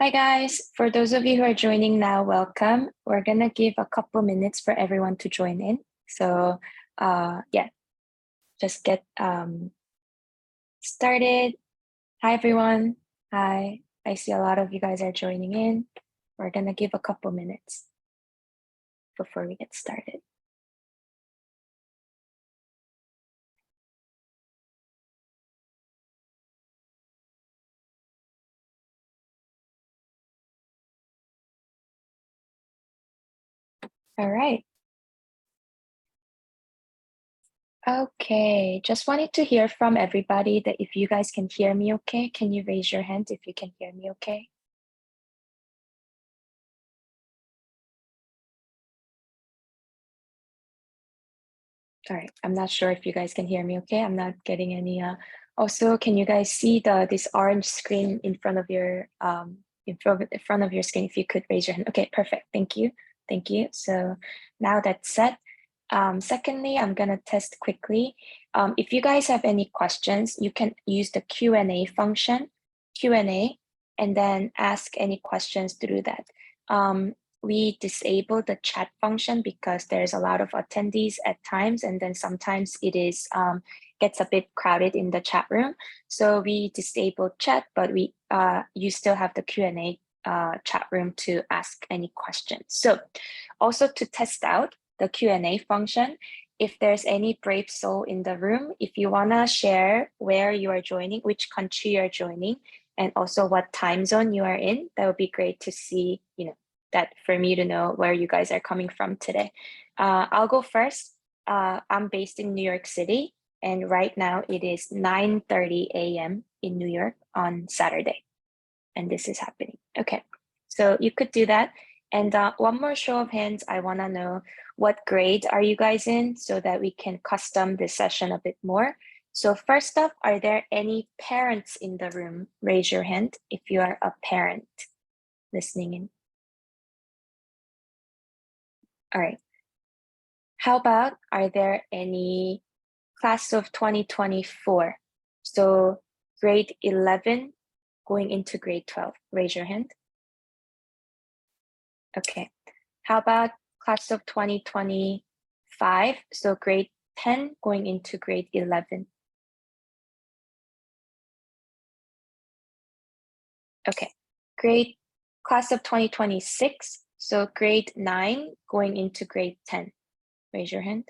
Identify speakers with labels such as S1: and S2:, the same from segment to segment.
S1: Hi guys, for those of you who are joining now, welcome. We're gonna give a couple minutes for everyone to join in. So yeah, just get started. Hi everyone. Hi, I see a lot of you guys are joining in. We're gonna give a couple minutes before we get started. All right. Okay, just wanted to hear from everybody that if you guys can hear me okay, can you raise your hand if you can hear me okay? All right, I'm not sure if you guys can hear me okay. I'm not getting any also, can you guys see this orange screen in front of your in front of your screen? If you could raise your hand. Okay, perfect. Thank you. Thank you. So now that's set. Secondly, I'm gonna test quickly. If you guys have any questions, you can use the Q&A function, Q&A, and then ask any questions through that. We disable the chat function because there's a lot of attendees at times, and then sometimes it is gets a bit crowded in the chat room. So we disable chat, but you still have the Q&A chat room to ask any questions. So also to test out the Q&A function, if there's any brave soul in the room, if you wanna share where you are joining, which country you're joining, and also what time zone you are in, that would be great to see, that for me to know where you guys are coming from today. I'll go first. I'm based in New York City, and right now it is 9:30 a.m. in New York on Saturday, and this is happening. Okay, so you could do that. And one more show of hands, I wanna know what grade are you guys in so that we can custom this session a bit more. So first up, are there any parents in the room? Raise your hand if you are a parent listening in. All right. How about, are there any class of 2024? So grade 11 going into grade 12. Raise your hand. Okay. How about class of 2025? So grade 10 going into grade 11. Okay. Class of 2026. So grade 9 going into grade 10. Raise your hand.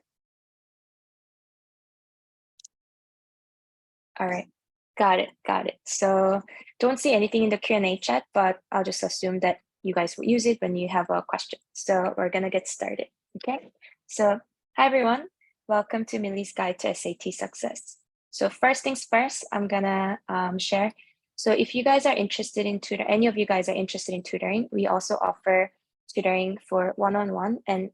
S1: All right. Got it. Got it. So don't see anything in the Q&A chat, but I'll just assume that you guys will use it when you have a question. So we're going to get started. Okay. So hi, everyone. Welcome to Millie's Guide to SAT Success. So first things first, I'm going to share. So if you guys are interested in any of you guys are interested in tutoring, we also offer tutoring for one-on-one, and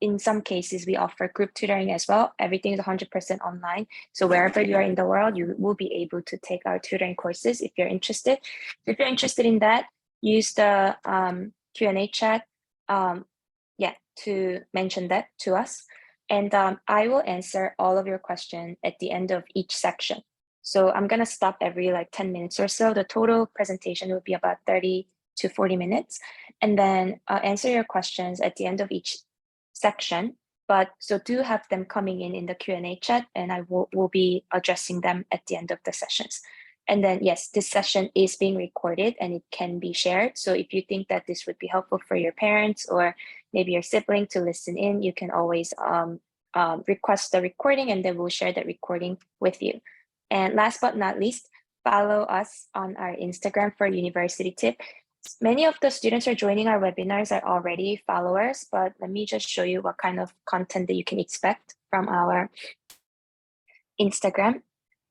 S1: in some cases, we offer group tutoring as well. Everything is 100% online. So wherever you are in the world, you will be able to take our tutoring courses if you're interested. If you're interested in that, use the Q&A chat to mention that to us. And I will answer all of your questions at the end of each section. So I'm going to stop every 10 minutes or so. The total presentation will be about 30 to 40 minutes. And then answer your questions at the end of each section, but so do have them coming in the Q&A chat, and I will be addressing them at the end of the sessions. And then yes, this session is being recorded and it can be shared. So if you think that this would be helpful for your parents or maybe your sibling to listen in, you can always request the recording, and then we'll share that recording with you. And last but not least, follow us on our Instagram for university tip. Many of the students who are joining our webinars are already followers, but let me just show you what kind of content that you can expect from our Instagram.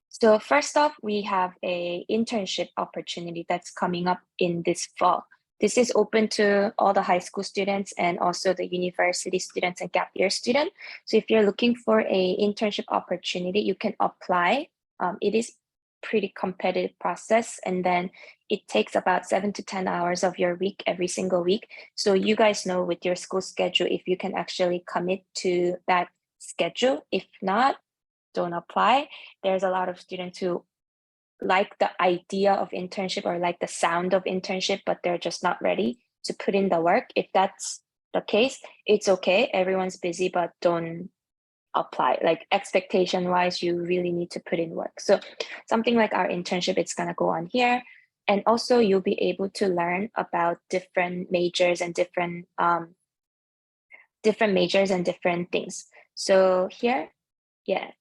S1: So first off, we have a internship opportunity that's coming up in this fall. This is open to all the high school students and also the university students and gap year students. So if you're looking for a internship opportunity, you can apply. It is pretty competitive process, and then it takes about 7 to 10 hours of your week every single week. So you guys know with your school schedule if you can actually commit to that schedule. If not, don't apply. There's a lot of students who like the idea of internship or like the sound of internship, but they're just not ready to put in the work. If that's the case, it's okay. Everyone's busy, but don't apply. Like expectation wise, you really need to put in work. So something like our internship, it's gonna go on here. And also you'll be able to learn about different majors and different different things. So here, yeah,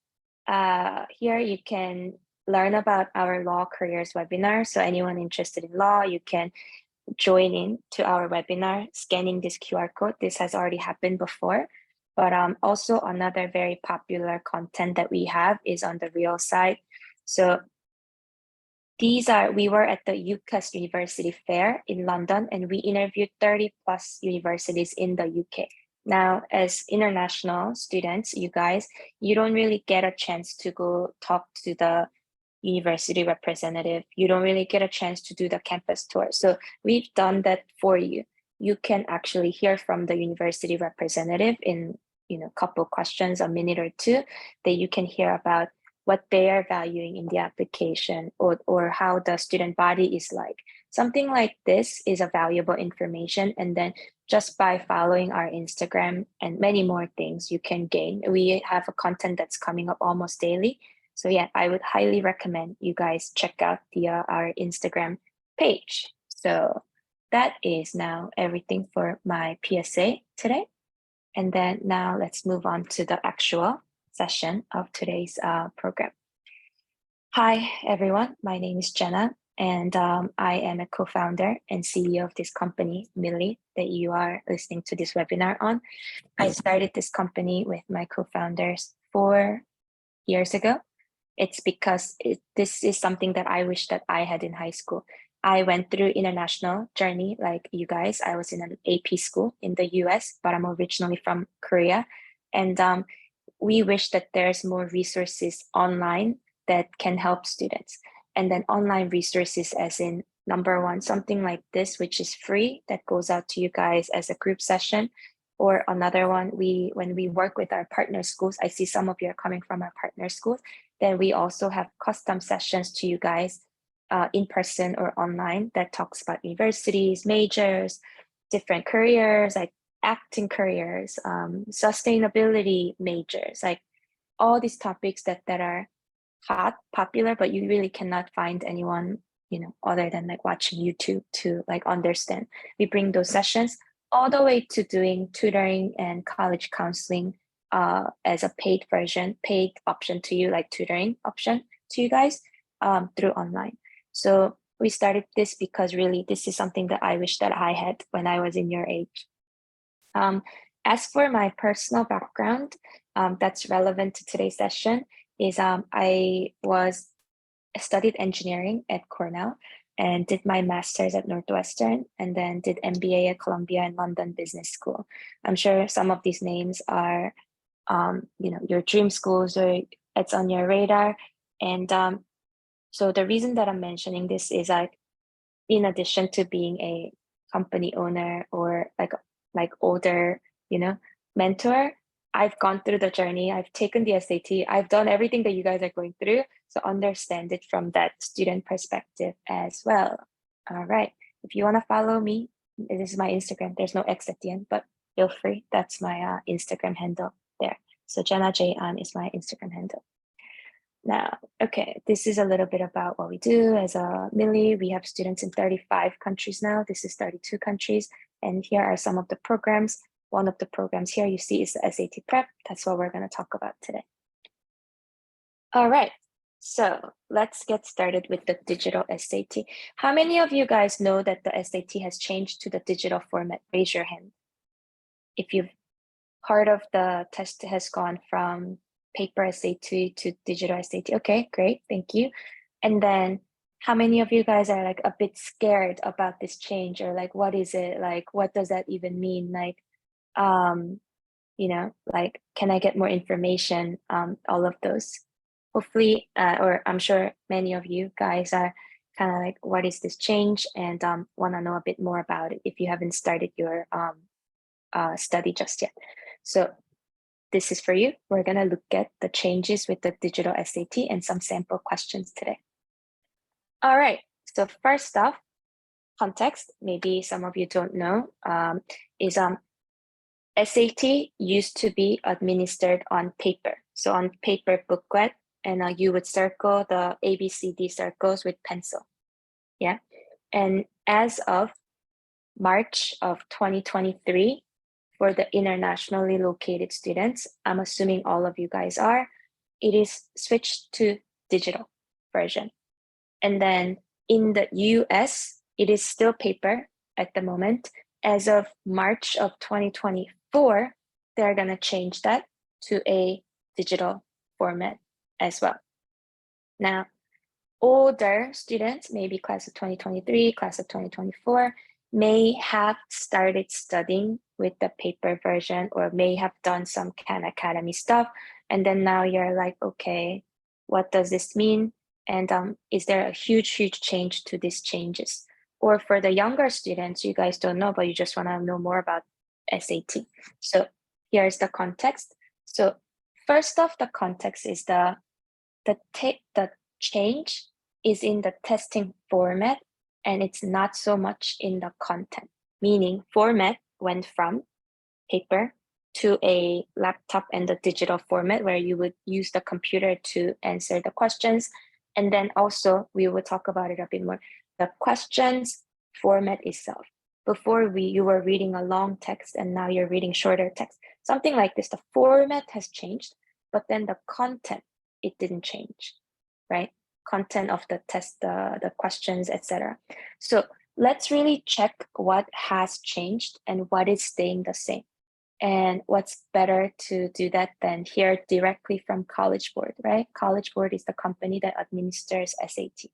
S1: here you can learn about our law careers webinar. So anyone interested in law, you can join in to our webinar, scanning this QR code. This has already happened before, but also another very popular content that we have is on the real side. So we were at the UCAS University Fair in London, and we interviewed 30 plus universities in the UK. Now, as international students, you guys, you don't really get a chance to go talk to the university representative. You don't really get a chance to do the campus tour. So we've done that for you. You can actually hear from the university representative in a couple questions, a minute or two, that you can hear about what they are valuing in the application, or how the student body is like. Something like this is a valuable information. And then just by following our Instagram and many more things you can gain. We have a content that's coming up almost daily. So yeah, I would highly recommend you guys check out our Instagram page. So that is now everything for my PSA today. And then now let's move on to the actual session of today's program. Hi, everyone. My name is Jenna, and I am a co-founder and CEO of this company, Millie, that you are listening to this webinar on. I started this company with my co-founders 4 years ago. It's because this is something that I wish that I had in high school. I went through international journey like you guys. I was in an AP school in the US, but I'm originally from Korea. And we wish that there's more resources online that can help students. And then online resources as in number one, something like this, which is free, that goes out to you guys as a group session. Or another one, when we work with our partner schools, I see some of you are coming from our partner schools, then we also have custom sessions to you guys in person or online that talks about universities, majors, different careers, like acting careers, sustainability majors, like all these topics that are hot, popular, but you really cannot find anyone, other than like watching YouTube to like understand. We bring those sessions all the way to doing tutoring and college counseling as a paid option to you, like tutoring option to you guys through online. So we started this because really this is something that I wish that I had when I was in your age. As for my personal background, that's relevant to today's session is I studied engineering at Cornell and did my master's at Northwestern, and then did MBA at Columbia and London Business School. I'm sure some of these names are, your dream schools, or it's on your radar. And so the reason that I'm mentioning this is like, in addition to being a company owner or like older, mentor, I've gone through the journey. I've taken the SAT. I've done everything that you guys are going through. So understand it from that student perspective as well. All right. If you want to follow me, this is my Instagram. There's no X at the end, but feel free. That's my Instagram handle there. So Jenna J is my Instagram handle. Now, okay, this is a little bit about what we do as a Millie. We have students in 35 countries now. This is 32 countries. And here are some of the programs. One of the programs here you see is the SAT prep. That's what we're going to talk about today. All right, so let's get started with the digital SAT. How many of you guys know that the SAT has changed to the digital format? Raise your hand. If you've heard of the test has gone from paper SAT to digital SAT. Okay, great, thank you. And then how many of you guys are like a bit scared about this change, or like, what is it? Like, what does that even mean? Like, like, can I get more information? All of those. Hopefully, or I'm sure many of you guys are kind of like, what is this change? And want to know a bit more about it if you haven't started your study just yet. So this is for you. We're going to look at the changes with the digital SAT and some sample questions today. All right, so first off, context, maybe some of you don't know, is SAT used to be administered on paper. So on paper booklet, and you would circle the ABCD circles with pencil. Yeah. And as of March of 2023, for the internationally located students, I'm assuming all of you guys are, it is switched to digital version. And then in the US, it is still paper at the moment. As of March of 2024, they're going to change that to a digital format as well. Now, older students, maybe class of 2023, class of 2024, may have started studying with the paper version or may have done some Khan Academy stuff. And then now you're like, okay, what does this mean? And is there a huge change to these changes? Or for the younger students, you guys don't know, but you just want to know more about SAT. So here's the context. So first off, the context is the change is in the testing format, and it's not so much in the content, meaning format went from paper to a laptop and the digital format where you would use the computer to answer the questions. And then also, we will talk about it a bit more, the questions format itself. Before you were reading a long text and now you're reading shorter text. Something like this, the format has changed, but then the content, it didn't change, right? Content of the test, the questions, etc. So let's really check what has changed and what is staying the same. And what's better to do that than hear directly from College Board, right? College Board is the company that administers SAT.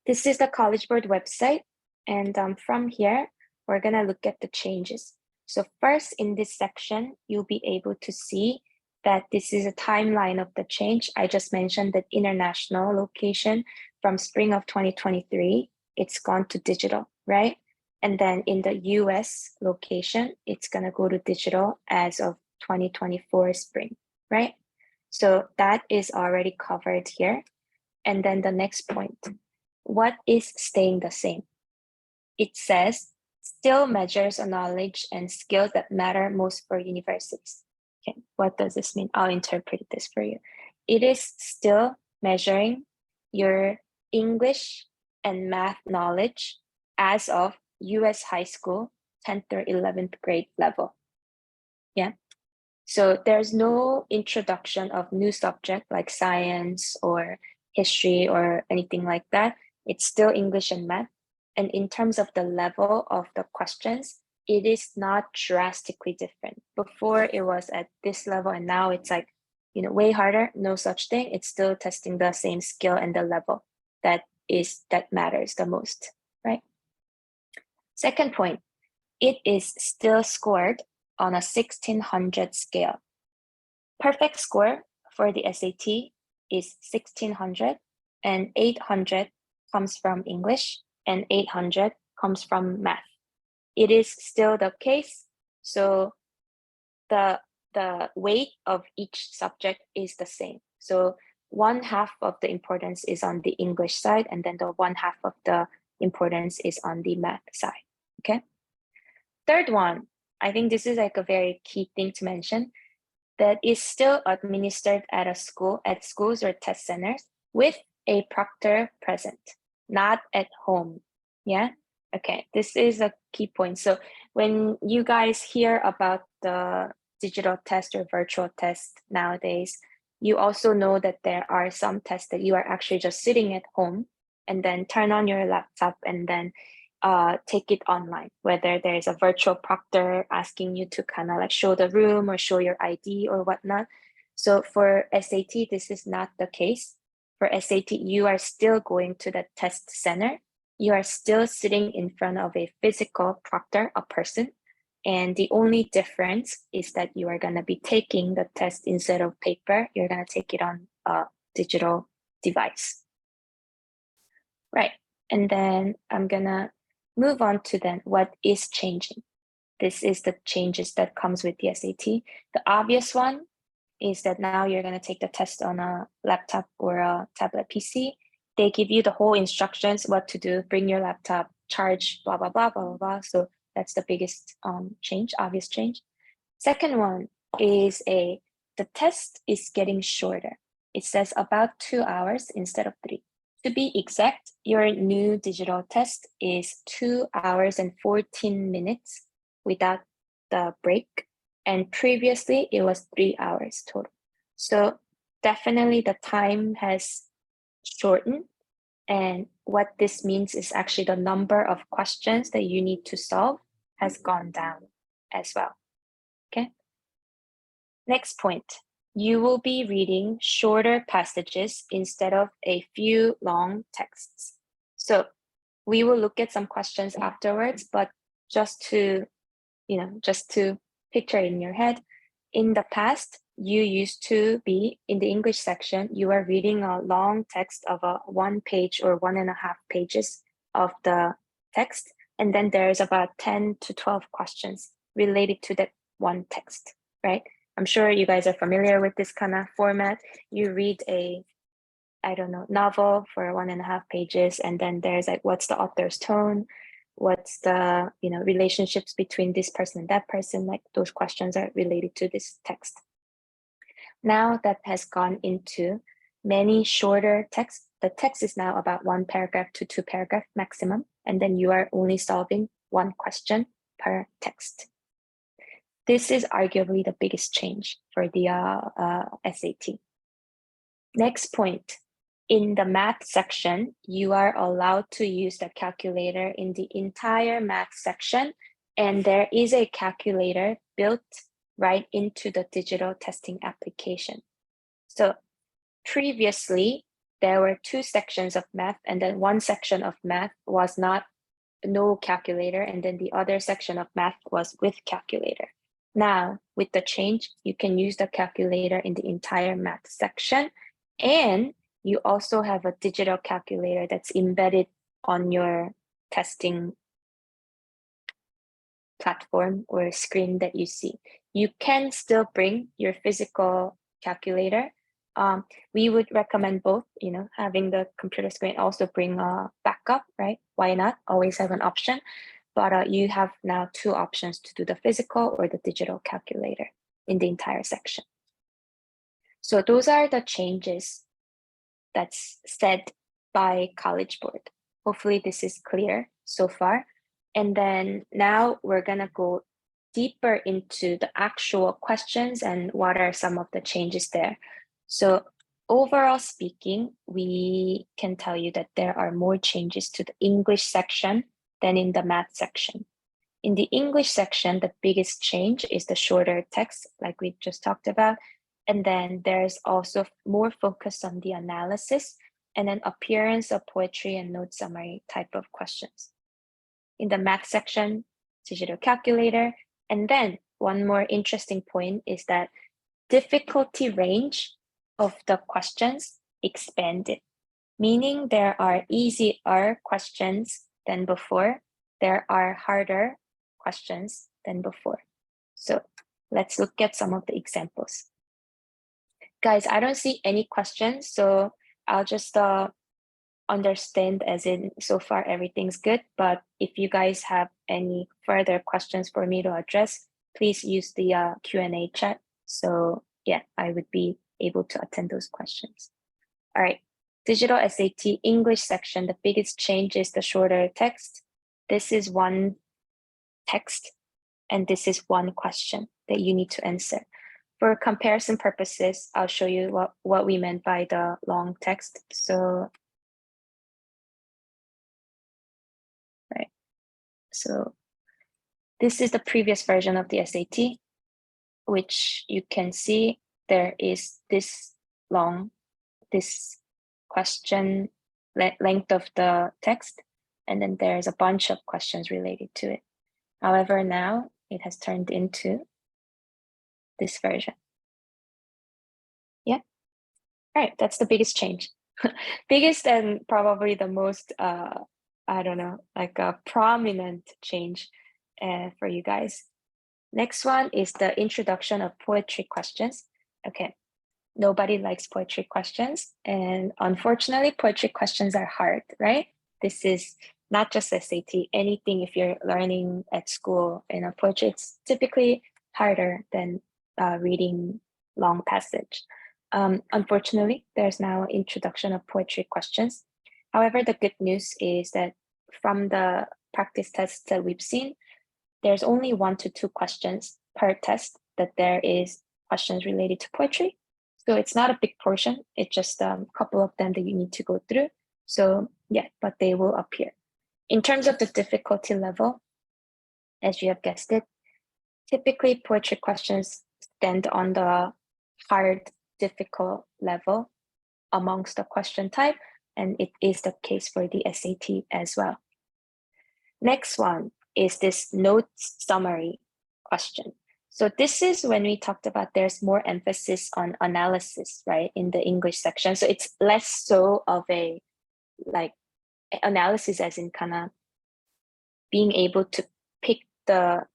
S1: This is the College Board website. And from here, we're going to look at the changes. So first in this section, you'll be able to see that this is a timeline of the change. I just mentioned that international location from spring of 2023, it's gone to digital, right? And then in the US location, it's going to go to digital as of 2024 spring, right? So that is already covered here. And then the next point, what is staying the same? It says, still measures a knowledge and skills that matter most for universities. Okay, what does this mean? I'll interpret this for you. It is still measuring your English and math knowledge as of US high school, 10th or 11th grade level. Yeah. So there's no introduction of new subject like science or history or anything like that. It's still English and math. And in terms of the level of the questions, it is not drastically different. Before it was at this level and now it's like, way harder, no such thing. It's still testing the same skill and the level that matters the most, right? Second point, it is still scored on a 1600 scale. Perfect score for the SAT is 1600 and 800 comes from English and 800 comes from math. It is still the case. So the weight of each subject is the same. So 1/2 of the importance is on the English side, and then the 1/2 of the importance is on the math side. Okay. Third one, I think this is like a very key thing to mention, that is still administered at schools or test centers with a proctor present, not at home. Yeah. Okay, this is a key point. So when you guys hear about the digital test or virtual test nowadays, you also know that there are some tests that you are actually just sitting at home and then turn on your laptop and then take it online, whether there's a virtual proctor asking you to kind of like show the room or show your ID or whatnot. So for SAT, this is not the case. For SAT, you are still going to the test center. You are still sitting in front of a physical proctor, a person. And the only difference is that you are going to be taking the test instead of paper. You're going to take it on a digital device. Right. And then I'm going to move on to then what is changing. This is the changes that comes with the SAT. The obvious one is that now you're going to take the test on a laptop or a tablet PC. they give you the whole instructions, what to do, bring your laptop, charge, blah, blah, blah, blah, blah, blah. So that's the biggest change, obvious change. Second one is the test is getting shorter. It says about 2 hours instead of 3. To be exact, your new digital test is 2 hours and 14 minutes without the break. And previously it was 3 hours total. So definitely the time has shortened. And what this means is actually the number of questions that you need to solve has gone down as well. Okay. Next point, you will be reading shorter passages instead of a few long texts. So we will look at some questions afterwards, but just to picture in your head, in the past, you used to be in the English section, you are reading a long text of a 1 page or 1.5 pages of the text. And then there's about 10 to 12 questions related to that one text, right? I'm sure you guys are familiar with this kind of format. You read a, I don't know, novel for 1.5 pages, and then there's like, what's the author's tone? What's the, relationships between this person and that person? Like those questions are related to this text. Now that has gone into many shorter texts. The text is now about 1 paragraph to 2 paragraph maximum, and then you are only solving 1 question per text. This is arguably the biggest change for the SAT. Next point, in the math section, you are allowed to use the calculator in the entire math section, and there is a calculator built right into the digital testing application. So previously, there were 2 sections of math, and then 1 section of math was no calculator, and then the other section of math was with calculator. Now, with the change, you can use the calculator in the entire math section, and you also have a digital calculator that's embedded on your testing platform or screen that you see. You can still bring your physical calculator. We would recommend both, having the computer screen, also bring a backup, right? Why not? Always have an option. But you have now 2 options to do the physical or the digital calculator in the entire section. So those are the changes that's said by College Board. Hopefully this is clear so far. And then now we're gonna go deeper into the actual questions and what are some of the changes there. So overall speaking, we can tell you that there are more changes to the English section than in the math section. In the English section, the biggest change is the shorter text, like we just talked about. And then there's also more focus on the analysis and an appearance of poetry and note summary type of questions. In the math section, digital calculator. And then one more interesting point is that difficulty range of the questions expanded, meaning there are easier questions than before. There are harder questions than before. So let's look at some of the examples. Guys, I don't see any questions, so I'll just understand as in so far everything's good. But if you guys have any further questions for me to address, please use the Q&A chat. So yeah, I would be able to attend those questions. All right, digital SAT English section, the biggest change is the shorter text. This is 1 text, and this is 1 question that you need to answer. For comparison purposes, I'll show you what we meant by the long text. So, right. So this is the previous version of the SAT, which you can see there is this question length of the text, and then there's a bunch of questions related to it. However, now it has turned into this version. Yeah. All right, that's the biggest change. Biggest and probably the most, I don't know, like a prominent change for you guys. Next one is the introduction of poetry questions. Okay, nobody likes poetry questions. And unfortunately, poetry questions are hard, right? This is not just SAT, anything if you're learning at school in a poetry, it's typically harder than reading long passage. Unfortunately, there's now introduction of poetry questions. However, the good news is that from the practice tests that we've seen, there's only 1 to 2 questions per test that there is questions related to poetry. So it's not a big portion. It's just a couple of them that you need to go through. So yeah, but they will appear. In terms of the difficulty level, as you have guessed it, typically poetry questions stand on the hard, difficult level amongst the question type, and it is the case for the SAT as well. Next one is this notes summary question. So this is when we talked about there's more emphasis on analysis, right, in the English section. So it's less so of a like analysis as in kind of being able to pick the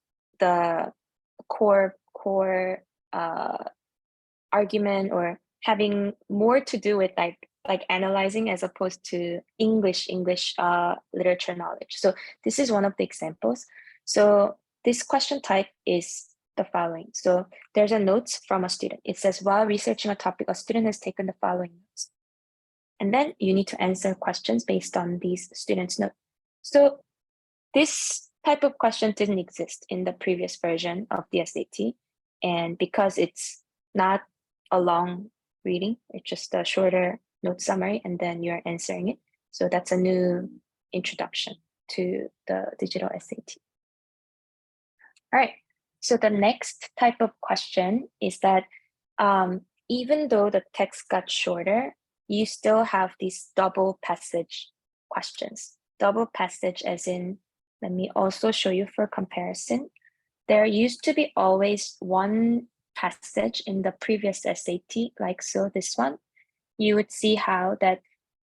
S1: core argument or having more to do with like analyzing as opposed to English literature knowledge. So this is one of the examples. So this question type is the following. So there's a notes from a student. It says, while researching a topic, a student has taken the following notes. And then you need to answer questions based on these students' notes. So this type of question didn't exist in the previous version of the SAT. And because it's not a long reading, it's just a shorter note summary, and then you're answering it. So that's a new introduction to the digital SAT. All right, so the next type of question is that even though the text got shorter, you still have these double passage questions. Double passage as in, let me also show you for comparison. There used to be always one passage in the previous SAT, like so this one. You would see how that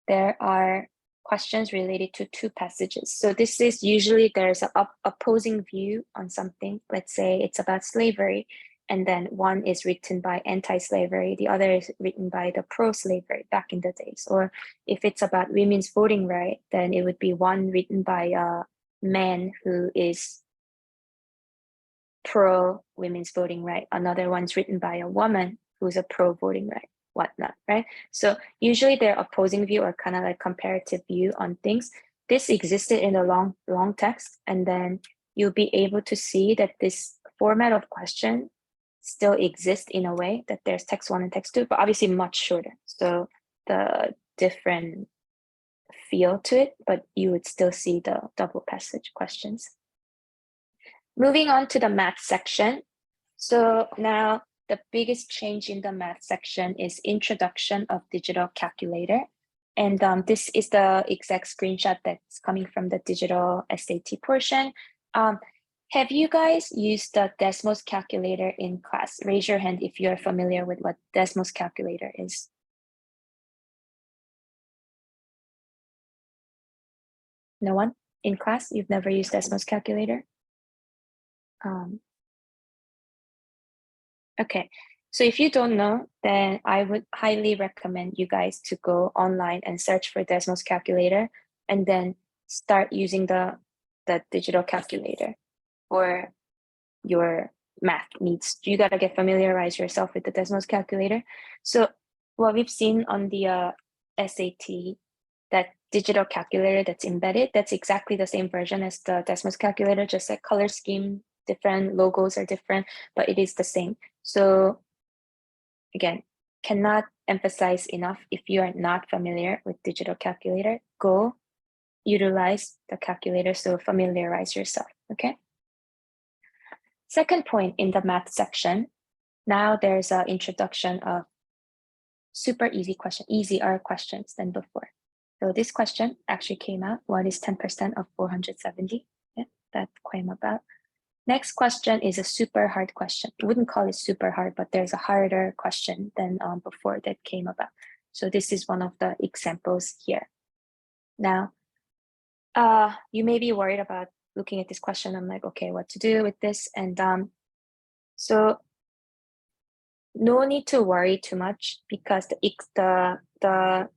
S1: there are questions related to 2 passages. So this is usually there's an opposing view on something. Let's say it's about slavery, and then one is written by anti-slavery, the other is written by the pro-slavery back in the days. Or if it's about women's voting right, then it would be one written by a man who is pro women's voting right, another one's written by a woman who's a pro voting right, whatnot, right? So usually they're opposing view or kind of like comparative view on things. This existed in the long text, and then you'll be able to see that this format of question still exists in a way that there's text 1 and text 2, but obviously much shorter. So the different feel to it, but you would still see the double passage questions. Moving on to the math section. So now the biggest change in the math section is introduction of digital calculator. And this is the exact screenshot that's coming from the digital SAT portion. Have you guys used the Desmos calculator in class? Raise your hand if you're familiar with what Desmos calculator is. No one in class? You've never used Desmos calculator? Okay, so if you don't know, then I would highly recommend you guys to go online and search for Desmos calculator, and then start using the digital calculator for your math needs. You gotta get familiarize yourself with the Desmos calculator. So what we've seen on the SAT, that digital calculator that's embedded, that's exactly the same version as the Desmos calculator, just like color scheme, different logos are different, but it is the same. So again, cannot emphasize enough, if you are not familiar with digital calculator, go utilize the calculator, so familiarize yourself, okay? Second point in the math section, now there's an introduction of super easy question, easier questions than before. So this question actually came out, what is 10% of 470? Yeah, that came about. Next question is a super hard question. I wouldn't call it super hard, but there's a harder question than before that came about. So this is one of the examples here. Now, you may be worried about looking at this question. I'm like, okay, what to do with this? And so no need to worry too much because the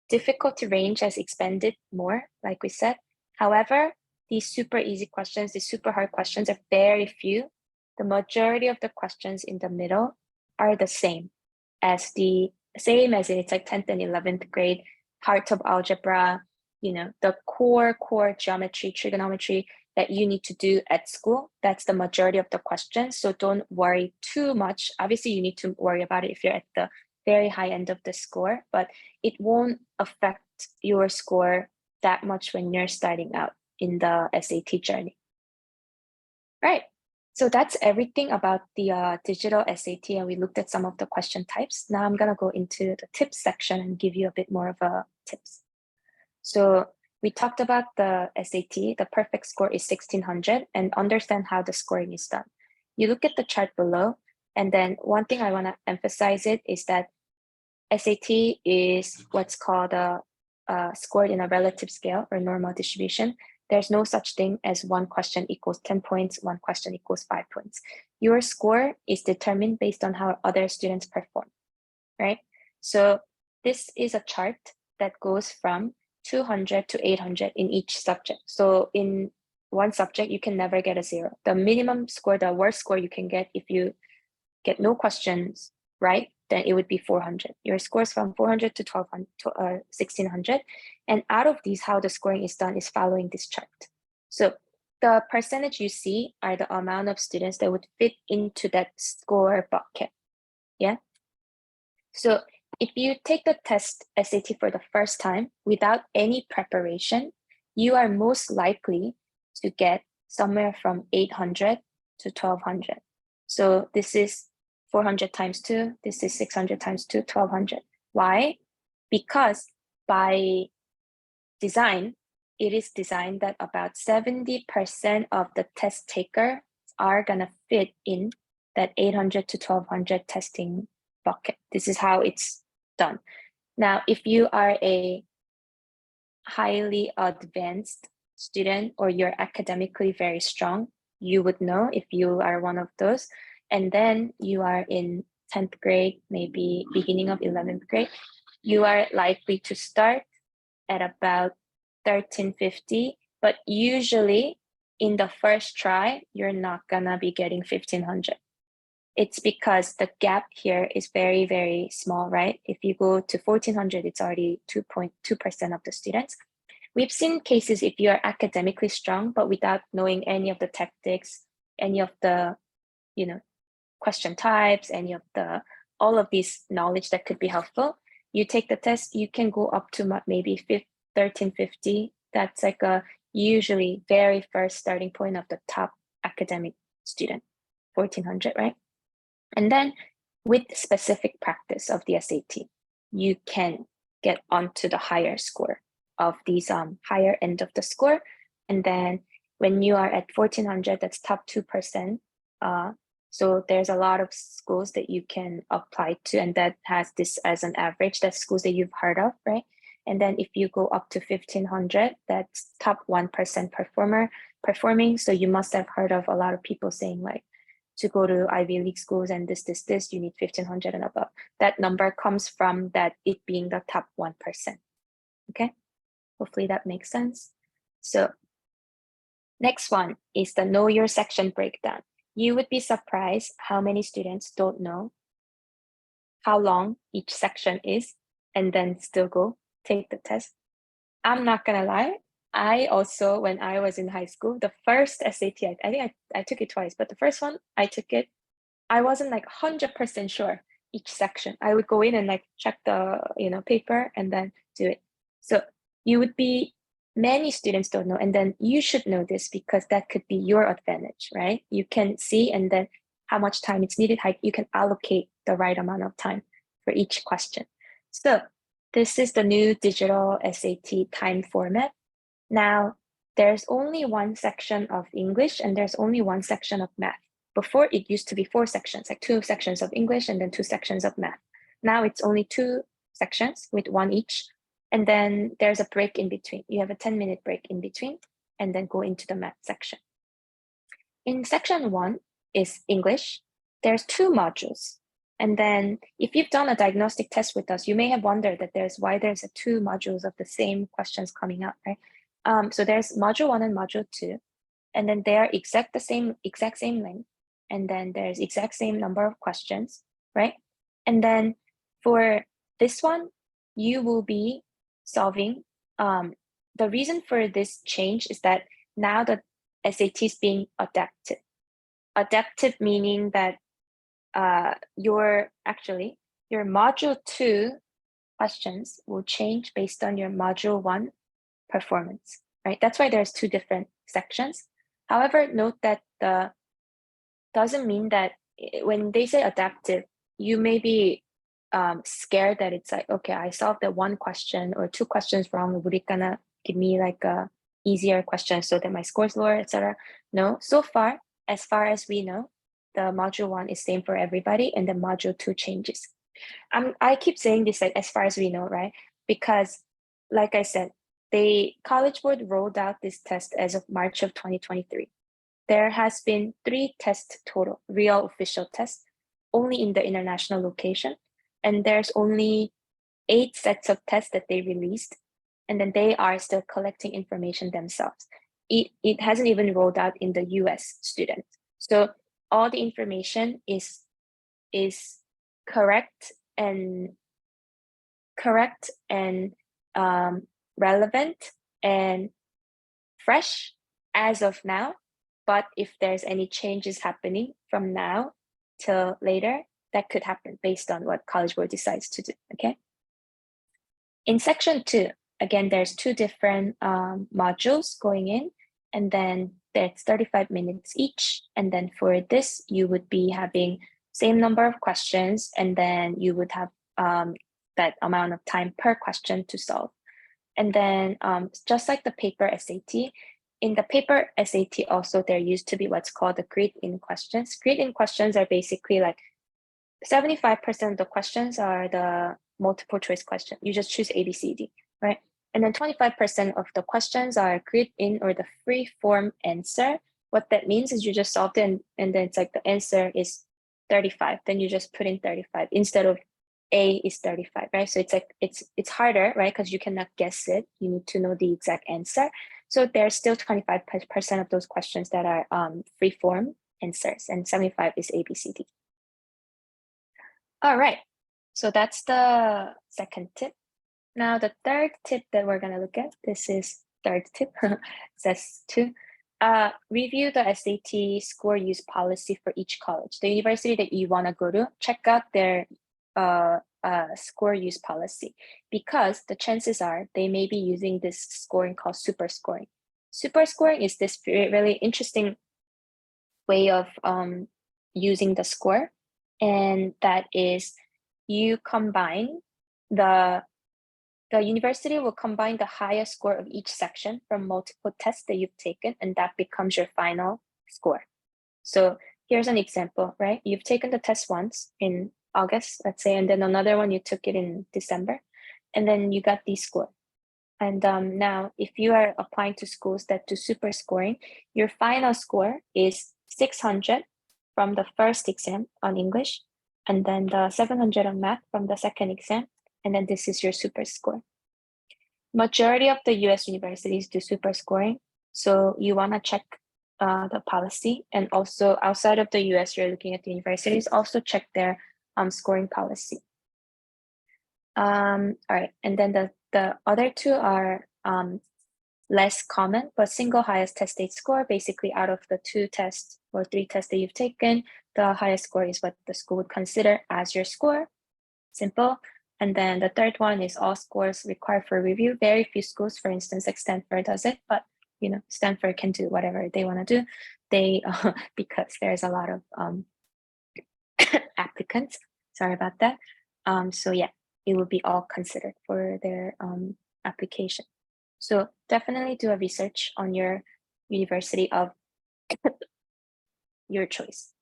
S1: difficulty range has expanded more, like we said. However, these super easy questions, these super hard questions are very few. The majority of the questions in the middle are the same as it's like 10th and 11th grade, part of algebra, the core geometry, trigonometry that you need to do at school. That's the majority of the questions. So don't worry too much. Obviously, you need to worry about it if you're at the very high end of the score, but it won't affect your score that much when you're starting out in the SAT journey. Right. So that's everything about the digital SAT, and we looked at some of the question types. Now I'm going to go into the tips section and give you a bit more of a tips. So we talked about the SAT. The perfect score is 1600, and understand how the scoring is done. You look at the chart below, and then one thing I want to emphasize is that SAT is what's called scored in a relative scale or normal distribution. There's no such thing as one question equals 10 points, one question equals 5 points. Your score is determined based on how other students perform, right? So this is a chart that goes from 200 to 800 in each subject. So in one subject, you can never get a 0. The minimum score, the worst score you can get if you get no questions right, then it would be 400. Your scores from 400 to 1200 to 1600. And out of these, how the scoring is done is following this chart. So the percentage you see are the amount of students that would fit into that score bucket. Yeah. So if you take the test SAT for the first time without any preparation, you are most likely to get somewhere from 800 to 1200. So this is 400 times 2. This is 600 times 2, 1200. Why? Because by design, it is designed that about 70% of the test takers are going to fit in that 800 to 1200 testing bucket. This is how it's done. Now, if you are a highly advanced student or you're academically very strong, you would know if you are one of those. And then you are in 10th grade, maybe beginning of 11th grade, you are likely to start at about 1350, but usually in the first try, you're not gonna be getting 1500. It's because the gap here is very, very small, right? If you go to 1400, it's already 2.2% of the students. We've seen cases if you are academically strong, but without knowing any of the tactics, any of the, question types, all of these knowledge that could be helpful, you take the test, you can go up to maybe 1350. That's like a usually very first starting point of the top academic student, 1400, right? And then with specific practice of the SAT, you can get onto the higher score of these higher end of the score. And then when you are at 1400, that's top 2%. So there's a lot of schools that you can apply to, and that has this as an average. That's schools that you've heard of, right? And then if you go up to 1500, that's top 1% performing. So you must have heard of a lot of people saying like, to go to Ivy League schools and this, you need 1500 and above. That number comes from that it being the top 1%. Okay, hopefully that makes sense. So next one is the know your section breakdown. You would be surprised how many students don't know how long each section is and then still go take the test. I'm not gonna lie. I also, when I was in high school, the first SAT, I think I took it twice, but the first one I took it, I wasn't like 100% sure each section. I would go in and like check the paper and then do it. So many students don't know, and then you should know this because that could be your advantage, right? You can see and then how much time it's needed, how you can allocate the right amount of time for each question. So this is the new digital SAT time format. Now, there's only one section of English and there's only one section of math. Before, it used to be 4 sections, like 2 sections of English and then 2 sections of math. Now it's only 2 sections with 1 each. And then there's a break in between. You have a 10-minute break in between and then go into the math section. In section 1 is English. There's 2 modules. And then if you've done a diagnostic test with us, you may have wondered that why there's two modules of the same questions coming out, right? So there's module 1 and module 2, and then they are exact same length, and then there's exact same number of questions, right? And then for this one, you will be solving. The reason for this change is that now the SAT is being adaptive. Adaptive meaning that your module 2 questions will change based on your module 1 performance, right? That's why there's two different sections. However, note that doesn't mean that when they say adaptive, you may be scared that it's like, okay, I solved the one question or two questions wrong. Would it gonna give me like a easier question so that my score's lower, etc.? No, so far as we know, the module 1 is same for everybody, and the module 2 changes. I keep saying this like as far as we know, right? Because like I said, the College Board rolled out this test as of March of 2023. There has been 3 tests total, real official tests, only in the international location. And there's only 8 sets of tests that they released. And then they are still collecting information themselves. It hasn't even rolled out in the US students. So all the information is correct and relevant and fresh as of now. But if there's any changes happening from now till later, that could happen based on what College Board decides to do, okay? In section 2, again, there's 2 different modules going in, and then there's 35 minutes each. And then for this, you would be having same number of questions, and then you would have that amount of time per question to solve. And then just like the paper SAT, in the paper SAT also, there used to be what's called the grid-in questions. Grid-in questions are basically like 75% of the questions are the multiple choice question. You just choose A, B, C, D, right? And then 25% of the questions are grid-in or the free form answer. What that means is you just solved it and then it's like the answer is 35. Then you just put in 35 instead of A is 35, right? So it's like it's harder, right? Because you cannot guess it. You need to know the exact answer. So there's still 25% of those questions that are free form answers, and 75 is A, B, C, D. All right, so that's the second tip. Now the third tip that we're gonna look at, this is third tip, says 2. Review the SAT score use policy for each college. The university that you wanna go to, check out their score use policy, because the chances are they may be using this scoring called super scoring. Super scoring is this really interesting way of using the score, and that is you combine the university will combine the highest score of each section from multiple tests that you've taken, and that becomes your final score. So here's an example, right? You've taken the test once in August, let's say, and then another one you took it in December, and then you got these score. And now if you are applying to schools that do super scoring, your final score is 600 from the first exam on English, and then the 700 on math from the second exam, and then this is your super score. Majority of the US universities do super scoring, so you want to check the policy, and also outside of the US, you're looking at the universities, also check their scoring policy. All right, and then the other 2 are less common, but single highest test state score. Basically, out of the 2 tests or 3 tests that you've taken, the highest score is what the school would consider as your score. Simple. And then the third one is all scores required for review. Very few schools, for instance, like Stanford does it, but you know, Stanford can do whatever they want to do. They because there's a lot of applicants. Sorry about that. So yeah, it will be all considered for their application. So definitely do a research on your university of your choice.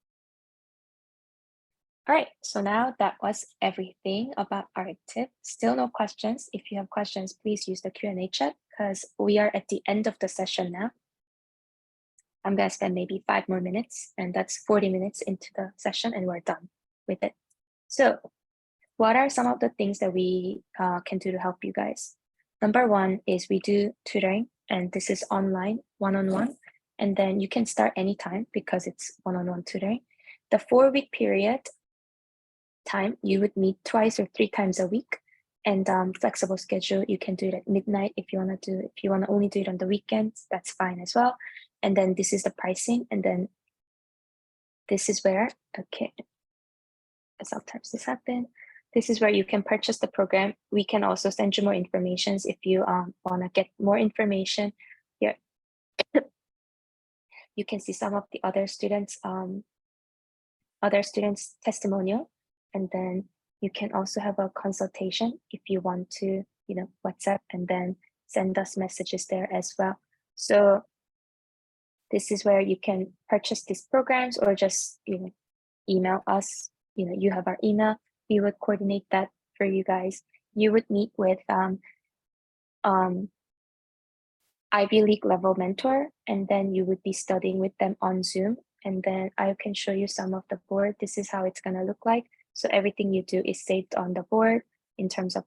S1: All right, so now that was everything about our tip. Still no questions. If you have questions, please use the Q&A chat, because we are at the end of the session now. I'm gonna spend maybe 5 more minutes, and that's 40 minutes into the session, and we're done with it. So what are some of the things that we can do to help you guys? Number one is we do tutoring, and this is online, one-on-one, and then you can start anytime because it's one-on-one tutoring. The 4-week period time, you would meet twice or 3 times a week, and flexible schedule. You can do it at midnight if you want to do. If you want to only do it on the weekends, that's fine as well. And then this is the pricing, and then this is where sometimes this happen. This is where you can purchase the program. We can also send you more information if you want to get more information. Here, you can see some of the other students' testimonial, and then you can also have a consultation if you want to, WhatsApp and then send us messages there as well. So this is where you can purchase these programs or just email us. You have our email. We would coordinate that for you guys. You would meet with Ivy League level mentor, and then you would be studying with them on Zoom. And then I can show you some of the board. This is how it's gonna look like. So everything you do is saved on the board in terms of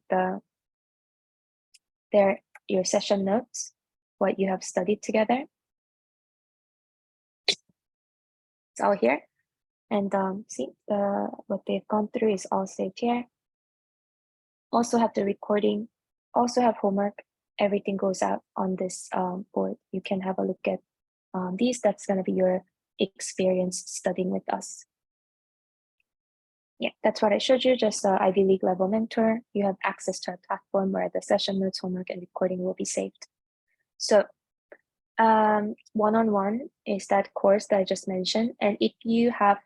S1: your session notes, what you have studied together. It's all here. And see, what they've gone through is all saved here. Also have the recording, also have homework. Everything goes out on this board. You can have a look at these. That's going to be your experience studying with us. Yeah, that's what I showed you, just Ivy League level mentor. You have access to our platform where the session notes, homework, and recording will be saved. So one-on-one is that course that I just mentioned. And if you have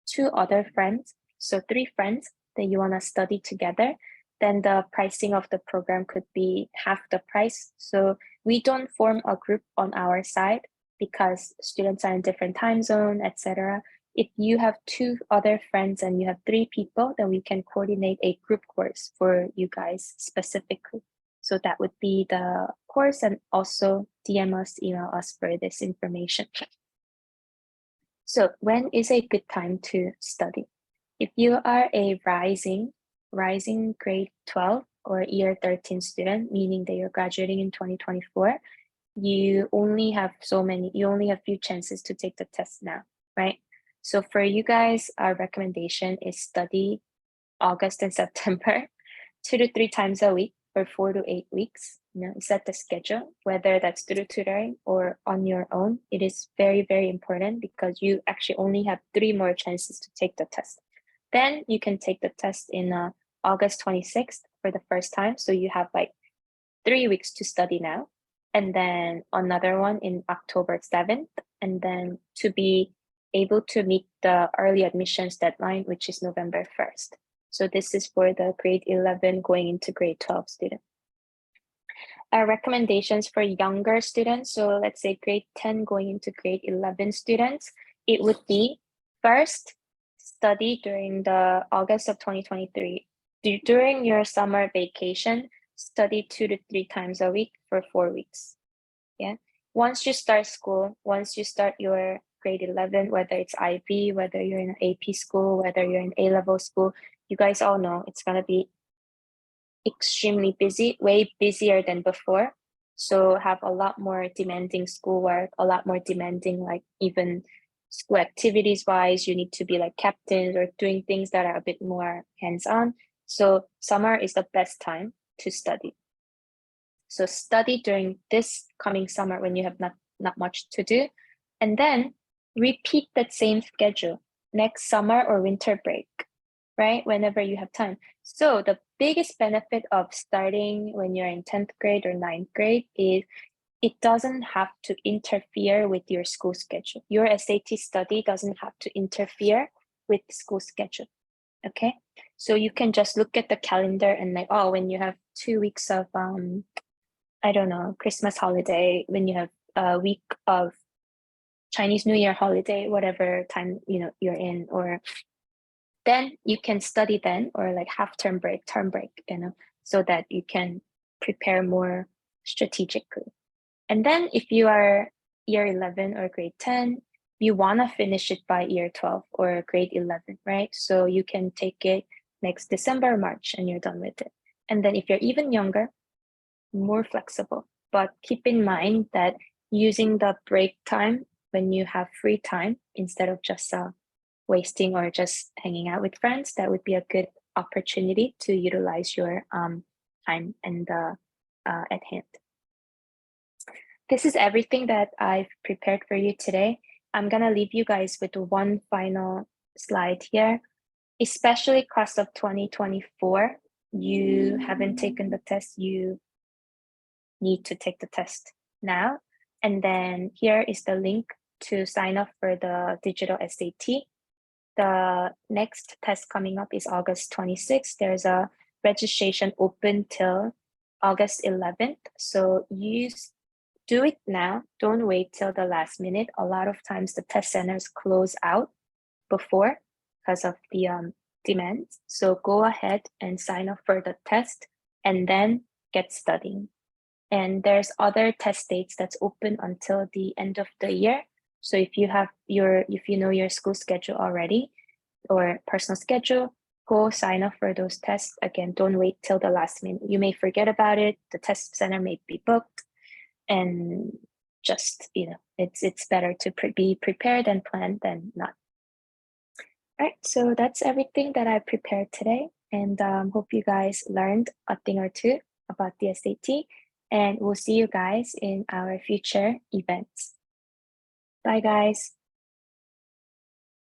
S1: 2 other friends, so 3 friends that you want to study together, then the pricing of the program could be half the price. So we don't form a group on our side because students are in different time zone, etc. If you have 2 other friends and you have 3 people, then we can coordinate a group course for you guys specifically. So that would be the course, and also DM us, email us for this information. So when is a good time to study? If you are a rising grade 12 or year 13 student, meaning that you're graduating in 2024, you only have few chances to take the test now, right? So for you guys, our recommendation is study August and September, 2 to 3 times a week for 4 to 8 weeks. Set the schedule, whether that's through tutoring or on your own. It is very, very important because you actually only have 3 more chances to take the test. Then you can take the test in August 26th for the first time. So you have like 3 weeks to study now, and then another one in October 7th, and then to be able to meet the early admissions deadline, which is November 1st. So this is for the grade 11 going into grade 12 student. Our recommendations for younger students, so let's say grade 10 going into grade 11 students, it would be first, study during the August of 2023. During your summer vacation, study 2 to 3 times a week for 4 weeks. Yeah. Once you start school, once you start your grade 11, whether it's IB, whether you're in an AP school, whether you're in A-level school, you guys all know it's going to be extremely busy, way busier than before. So have a lot more demanding schoolwork, a lot more demanding, like even school activities wise, you need to be like captains or doing things that are a bit more hands-on. So summer is the best time to study. So study during this coming summer when you have not much to do, and then repeat that same schedule next summer or winter break, right? Whenever you have time. So the biggest benefit of starting when you're in 10th grade or 9th grade is it doesn't have to interfere with your school schedule. Your SAT study doesn't have to interfere with the school schedule. Okay, so you can just look at the calendar and like, oh, when you have 2 weeks of I don't know, Christmas holiday, when you have a week of Chinese New Year holiday, whatever time you're in, or then you can study then, or like term break, so that you can prepare more strategically. And then if you are year 11 or grade 10, you want to finish it by year 12 or grade 11, right? So you can take it next December or March, and you're done with it. And then if you're even younger, more flexible. But keep in mind that using the break time when you have free time instead of just wasting or just hanging out with friends, that would be a good opportunity to utilize your time and at hand. This is everything that I've prepared for you today. I'm gonna leave you guys with one final slide here. Especially class of 2024, you haven't taken the test, you need to take the test now. And then here is the link to sign up for the digital SAT. The next test coming up is August 26th. There's a registration open till August 11th. So do it now. Don't wait till the last minute. A lot of times the test centers close out before because of the demands. So go ahead and sign up for the test and then get studying. And there's other test dates that's open until the end of the year. So if you know your school schedule already or personal schedule, go sign up for those tests. Again, don't wait till the last minute. You may forget about it. The test center may be booked, and just, it's better to be prepared and planned than not. All right, so that's everything that I prepared today, and hope you guys learned a thing or two about the SAT, and we'll see you guys in our future events. Bye, guys.